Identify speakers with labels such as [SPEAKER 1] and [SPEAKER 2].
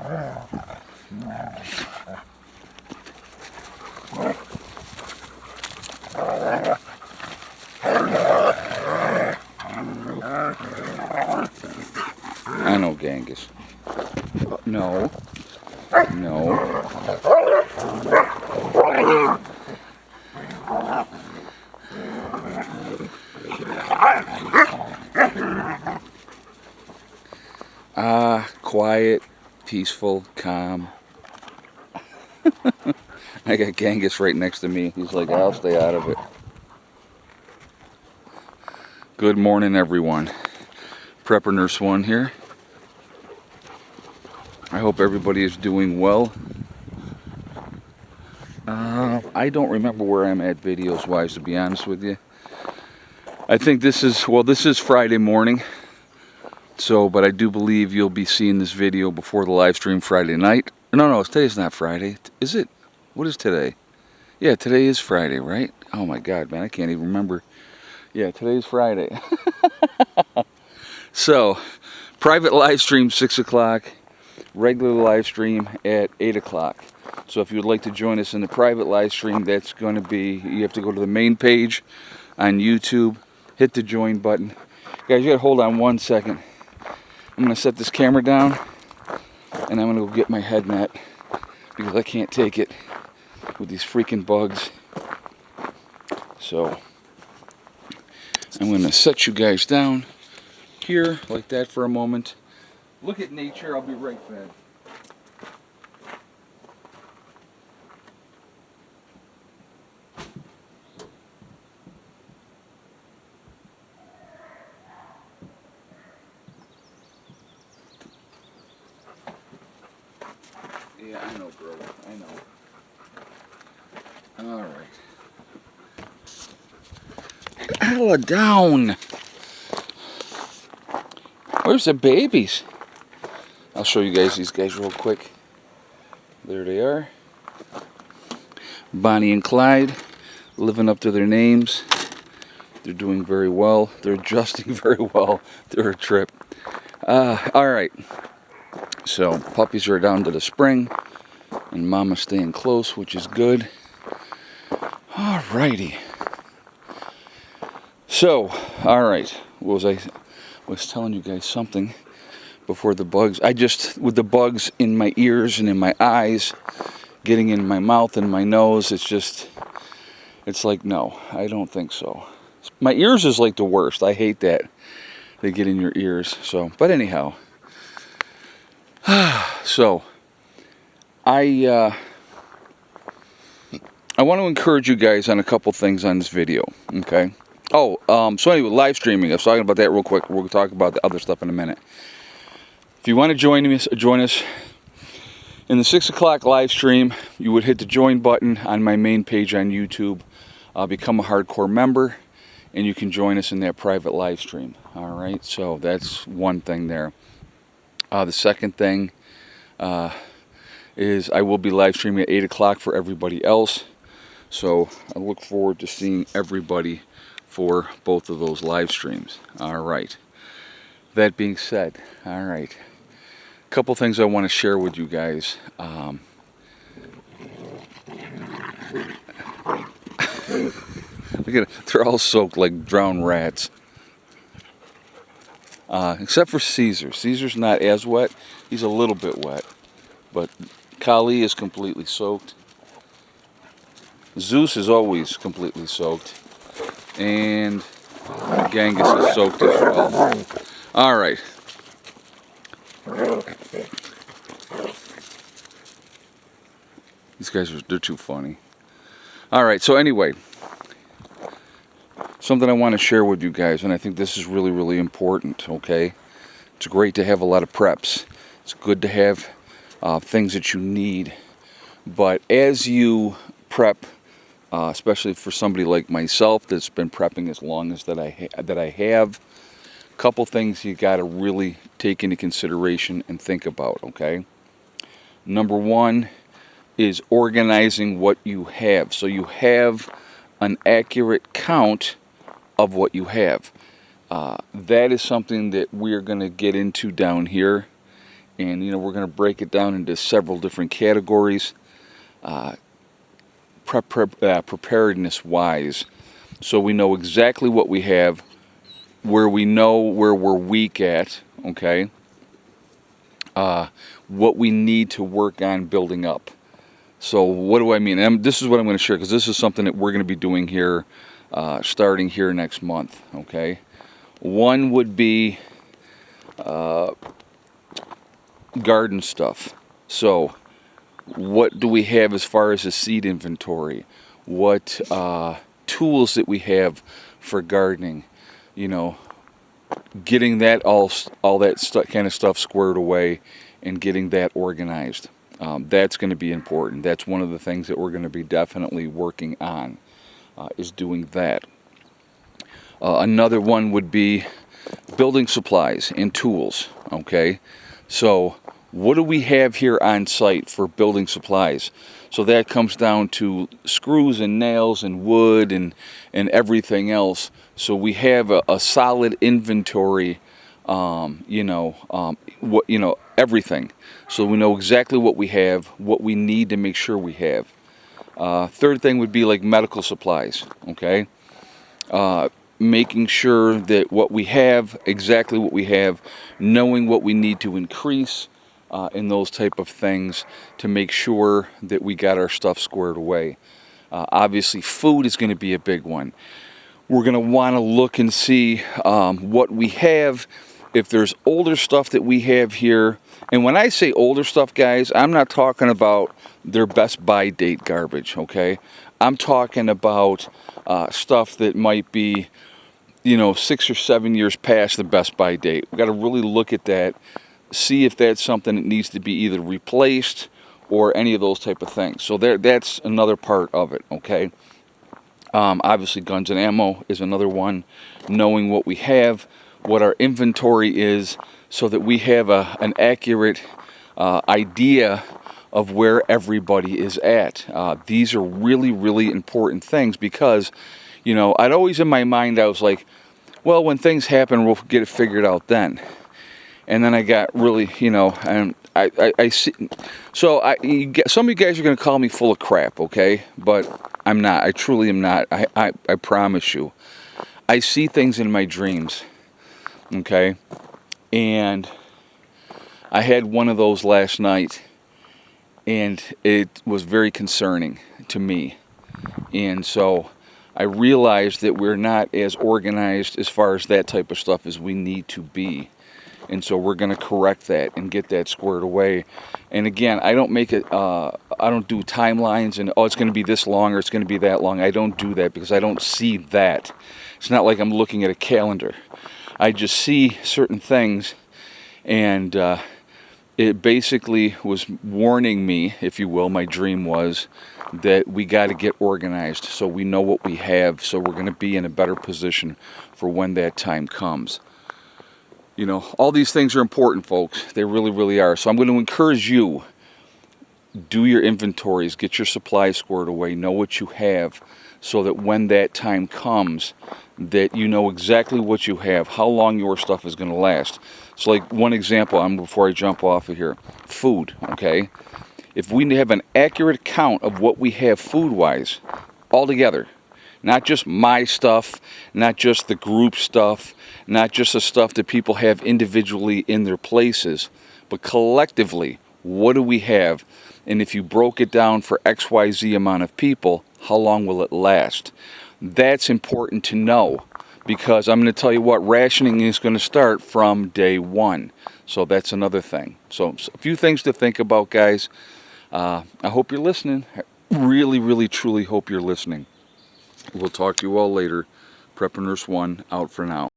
[SPEAKER 1] I know, Genghis. No. No. Quiet, peaceful, calm. I got Genghis right next to me. He's like, I'll stay out of it. Good morning, everyone. Prepper Nurse 1 here. I hope everybody is doing well. I don't remember where I'm at videos-wise, to be honest with you. I think this is Friday morning. So, but I do believe you'll be seeing this video before the live stream Friday night. No, today's not Friday. Is it? What is today? Yeah, today is Friday, right? Oh my God, man, I can't even remember. Yeah, today's Friday. So, private live stream 6 o'clock, regular live stream at 8 o'clock. So if you would like to join us in the private live stream, that's going to be, you have to go to the main page on YouTube, hit the join button. Guys, you got to hold on 1 second. I'm going to set this camera down, and I'm going to go get my head net, because I can't take it with these freaking bugs. So, I'm going to set you guys down here, like that for a moment. Look at nature, I'll be right back. Yeah, I know, bro. I know. Alright. Ella down! Where's the babies? I'll show you guys these guys real quick. There they are. Bonnie and Clyde, living up to their names. They're doing very well. They're adjusting very well to her trip. Alright. So, puppies are down to the spring, and Mama's staying close, which is good. Alrighty. So, alright. I was telling you guys something before the bugs. With the bugs in my ears and in my eyes, getting in my mouth and my nose, it's like, no, I don't think so. My ears is like the worst. I hate that. They get in your ears. So, but anyhow. So, I want to encourage you guys on a couple things on this video, okay? So anyway, live streaming. I was talking about that real quick. We'll talk about the other stuff in a minute. If you want to join us in the 6 o'clock live stream, you would hit the join button on my main page on YouTube, become a hardcore member, and you can join us in that private live stream. All right, so that's one thing there. The second thing is I will be live streaming at 8 o'clock for everybody else. So I look forward to seeing everybody for both of those live streams. All right. That being said, all right. A couple things I want to share with you guys. Look at it. They're all soaked like drowned rats. Except for Caesar. Caesar's not as wet. He's a little bit wet. But Kali is completely soaked. Zeus is always completely soaked. And Genghis is soaked as well. Alright. These guys they're too funny. Alright, so anyway. Something I want to share with you guys, and I think this is really, really important, okay? It's great to have a lot of preps. It's good to have things that you need. But as you prep, especially for somebody like myself that's been prepping as long as that I have, a couple things you got to really take into consideration and think about, okay? Number one is organizing what you have. So you have an accurate count of what you have. That is something that we're going to get into down here And we're going to break it down into several different categories, preparedness wise, so we know exactly what we have, where we know where we're weak at, okay, what we need to work on building up. So what do I mean? And this is what I'm going to share, because this is something that we're going to be doing here, starting here next month, okay. One would be garden stuff. So what do we have as far as a seed inventory? What tools that we have for gardening? Getting that all that kind of stuff squared away and getting that organized. That's going to be important. That's one of the things that we're going to be definitely working on, is doing that. Another one would be building supplies and tools, okay? So what do we have here on site for building supplies? So that comes down to screws and nails and wood and everything else. So we have a solid inventory, everything. So we know exactly what we have, what we need to make sure we have. Third thing would be like medical supplies, okay? Making sure that what we have, exactly what we have, knowing what we need to increase, in those type of things to make sure that we got our stuff squared away. Obviously, food is going to be a big one. We're going to want to look and see what we have, if there's older stuff that we have here. And when I say older stuff, guys, I'm not talking about their best by date garbage, okay? I'm talking about stuff that might be, 6 or 7 years past the best by date. We've got to really look at that, see if that's something that needs to be either replaced or any of those type of things. So that's another part of it, okay? Obviously, guns and ammo is another one. Knowing what we have, what our inventory is, so that we have an accurate idea of where everybody is at. These are really, really important things, because, I'd always in my mind, I was like, well, when things happen, we'll get it figured out then. And then I got really, and I see. So some of you guys are going to call me full of crap, okay? But I'm not. I truly am not. I promise you. I see things in my dreams, okay? And I had one of those last night, and it was very concerning to me. And so I realized that we're not as organized as far as that type of stuff as we need to be. And so we're going to correct that and get that squared away. And again, I don't make it, I don't do timelines and, it's going to be this long or it's going to be that long. I don't do that because I don't see that. It's not like I'm looking at a calendar. I just see certain things, and it basically was warning me, if you will, my dream was that we got to get organized so we know what we have, so we're going to be in a better position for when that time comes. All these things are important, folks. They really, really are. So I'm going to encourage you, do your inventories, get your supplies squared away, know what you have, so that when that time comes, that you know exactly what you have, how long your stuff is going to last. So like one example, before I jump off of here, food, okay? If we have an accurate count of what we have food-wise, all together, not just my stuff, not just the group stuff, not just the stuff that people have individually in their places, but collectively, what do we have? And if you broke it down for XYZ amount of people, how long will it last? That's important to know, because I'm going to tell you what, rationing is going to start from day one. So that's another thing. So a few things to think about, guys. I hope you're listening. I really, really, truly hope you're listening. We'll talk to you all later. Prepper Nurse 1 out for now.